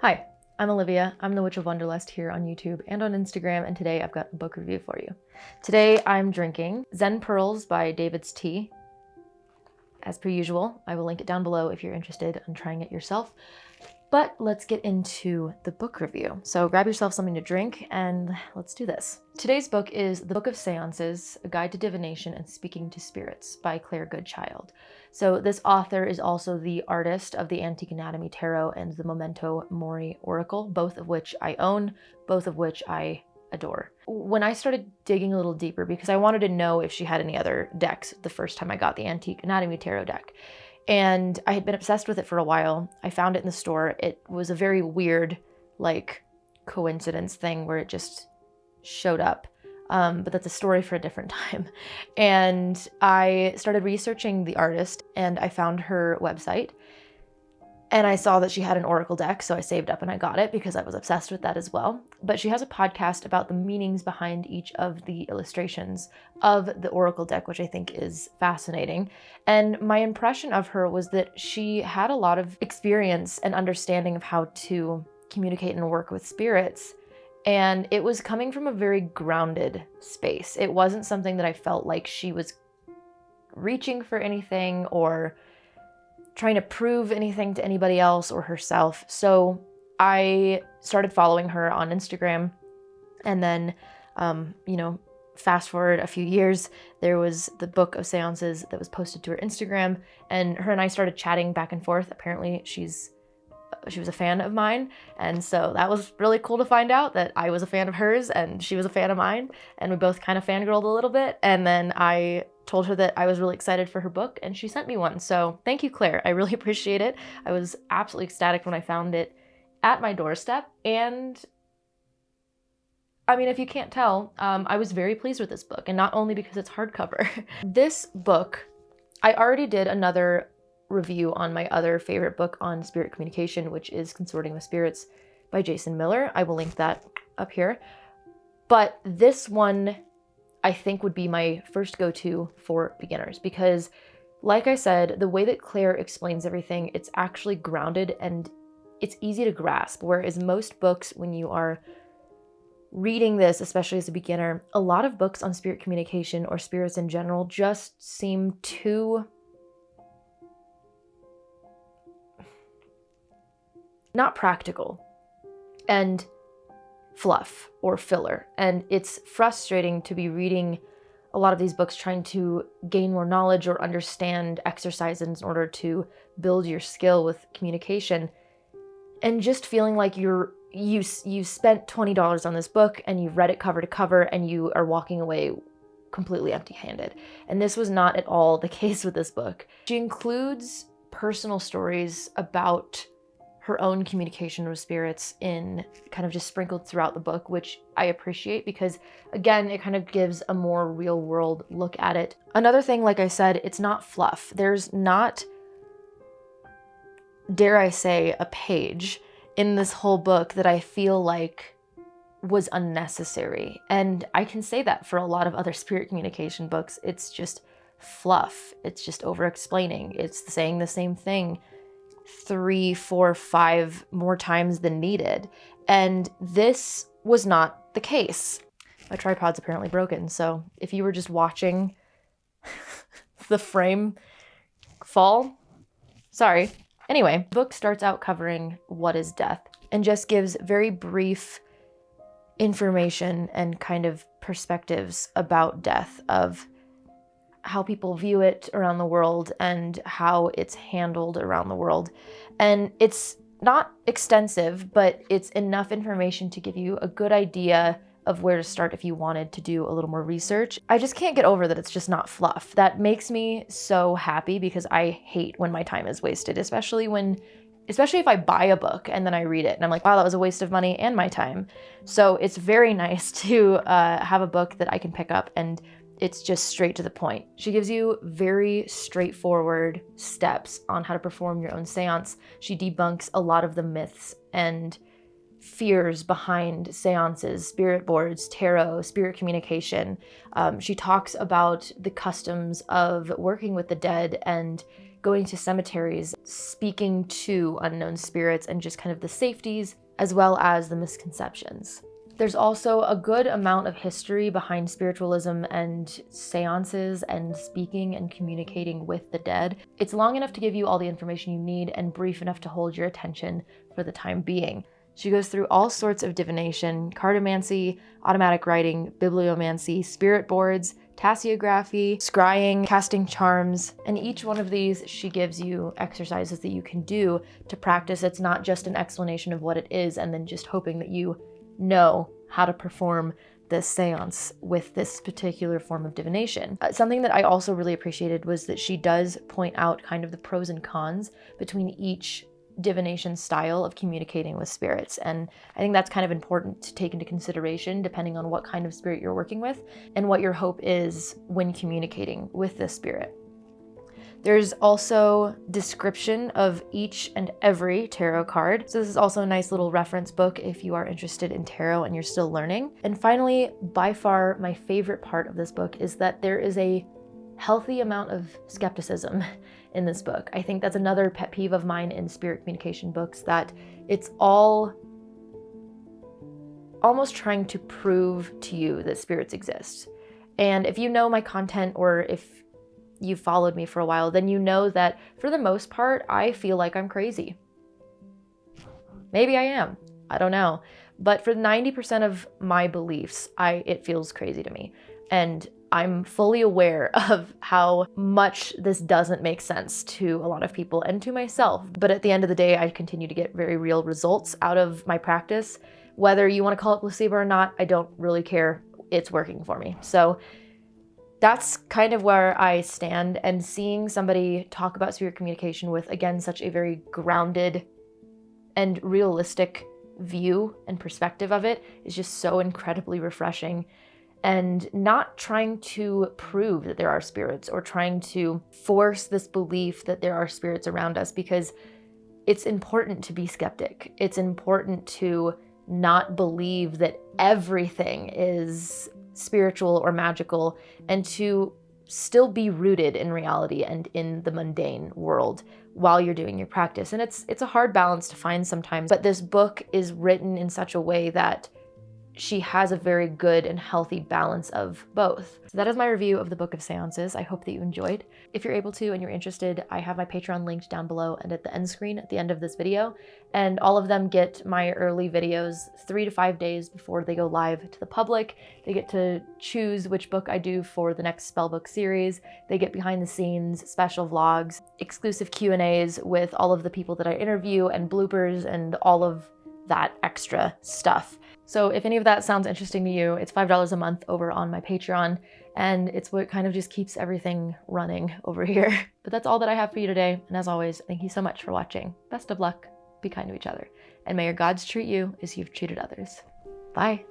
Hi, I'm Olivia. I'm the Witch of Wonderlust here on YouTube and on Instagram, and today I've got a book review for you. Today I'm drinking Zen Pearls by David's Tea. As per usual, I will link it down below if you're interested in trying it yourself. But let's get into the book review. So grab yourself something to drink and let's do this. Today's book is The Book of Séances, A Guide to Divination and Speaking to Spirits by Claire Goodchild. So this author is also the artist of the Antique Anatomy Tarot and the Memento Mori Oracle, both of which I own, both of which I adore. When I started digging a little deeper, because I wanted to know if she had any other decks the first time I got the Antique Anatomy Tarot deck, and I had been obsessed with it for a while. I found it in the store. It was a very weird, coincidence thing where it just showed up. But that's a story for a different time. And I started researching the artist and I found her website. And I saw that she had an oracle deck, so I saved up and I got it because I was obsessed with that as well. But she has a podcast about the meanings behind each of the illustrations of the oracle deck, which I think is fascinating. And my impression of her was that she had a lot of experience and understanding of how to communicate and work with spirits. And it was coming from a very grounded space. It wasn't something that I felt like she was reaching for anything or trying to prove anything to anybody else or herself. So I started following her on Instagram, and then, fast forward a few years, there was the Book of Séances that was posted to her Instagram, and her and I started chatting back and forth. Apparently she was a fan of mine, and so that was really cool to find out that I was a fan of hers and she was a fan of mine, and we both kind of fangirled a little bit, and then I told her that I was really excited for her book, and she sent me one. So thank you, Claire. I really appreciate it. I was absolutely ecstatic when I found it at my doorstep, and I mean, if you can't tell, I was very pleased with this book, and not only because it's hardcover. This book, I already did another review on my other favorite book on spirit communication, which is Consorting with Spirits by Jason Miller. I will link that up here. But this one, I think, would be my first go-to for beginners because, like I said, the way that Claire explains everything, it's actually grounded and it's easy to grasp. Whereas most books, when you are reading this, especially as a beginner, a lot of books on spirit communication or spirits in general just seem too not practical and fluff or filler. And it's frustrating to be reading a lot of these books trying to gain more knowledge or understand exercises in order to build your skill with communication, and just feeling like you spent $20 on this book and you've read it cover to cover and you are walking away completely empty-handed. And this was not at all the case with this book. She includes personal stories about her own communication with spirits in kind of just sprinkled throughout the book, which I appreciate because, again, it kind of gives a more real world look at it. Another thing, like I said, it's not fluff. There's not, dare I say, a page in this whole book that I feel like was unnecessary. And I can say that for a lot of other spirit communication books. It's just fluff. It's just over-explaining. It's saying the same thing 3, 4, 5 more times than needed. And this was not the case. My tripod's apparently broken, so if you were just watching the frame fall, sorry. Anyway, the book starts out covering what is death and just gives very brief information and kind of perspectives about death, of how people view it around the world and how it's handled around the world. And it's not extensive, but it's enough information to give you a good idea of where to start if you wanted to do a little more research. I just can't get over that it's just not fluff. That makes me so happy because I hate when my time is wasted, especially if I buy a book and then I read it and I'm like, wow, that was a waste of money and my time. So it's very nice to have a book that I can pick up and it's just straight to the point. She gives you very straightforward steps on how to perform your own seance. She debunks a lot of the myths and fears behind seances, spirit boards, tarot, spirit communication. She talks about the customs of working with the dead and going to cemeteries, speaking to unknown spirits, and just kind of the safeties as well as the misconceptions. There's also a good amount of history behind spiritualism and seances and speaking and communicating with the dead. It's long enough to give you all the information you need and brief enough to hold your attention for the time being. She goes through all sorts of divination, cartomancy, automatic writing, bibliomancy, spirit boards, tasseography, scrying, casting charms, and each one of these she gives you exercises that you can do to practice. It's not just an explanation of what it is and then just hoping that you know how to perform this seance with this particular form of divination. Something that I also really appreciated was that she does point out kind of the pros and cons between each divination style of communicating with spirits. And I think that's kind of important to take into consideration depending on what kind of spirit you're working with and what your hope is when communicating with this spirit. There's also description of each and every tarot card. So this is also a nice little reference book if you are interested in tarot and you're still learning. And finally, by far my favorite part of this book is that there is a healthy amount of skepticism in this book. I think that's another pet peeve of mine in spirit communication books, that it's all almost trying to prove to you that spirits exist. And if you know my content, or if you've followed me for a while, then you know that for the most part, I feel like I'm crazy. Maybe I am, I don't know. But for 90% of my beliefs, it feels crazy to me. And I'm fully aware of how much this doesn't make sense to a lot of people and to myself. But at the end of the day, I continue to get very real results out of my practice. Whether you want to call it placebo or not, I don't really care. It's working for me. So that's kind of where I stand, and seeing somebody talk about spirit communication with, again, such a very grounded and realistic view and perspective of it is just so incredibly refreshing. And not trying to prove that there are spirits or trying to force this belief that there are spirits around us, because it's important to be skeptic. It's important to not believe that everything is spiritual or magical, and to still be rooted in reality and in the mundane world while you're doing your practice. And it's a hard balance to find sometimes, but this book is written in such a way that she has a very good and healthy balance of both. So that is my review of the Book of Seances. I hope that you enjoyed. If you're able to and you're interested, I have my Patreon linked down below and at the end screen at the end of this video. And all of them get my early videos 3 to 5 days before they go live to the public. They get to choose which book I do for the next spellbook series. They get behind the scenes, special vlogs, exclusive Q&As with all of the people that I interview, and bloopers and all of that extra stuff. So if any of that sounds interesting to you, it's $5 a month over on my Patreon, and it's what kind of just keeps everything running over here. But that's all that I have for you today. And as always, thank you so much for watching. Best of luck, be kind to each other, and may your gods treat you as you've treated others. Bye.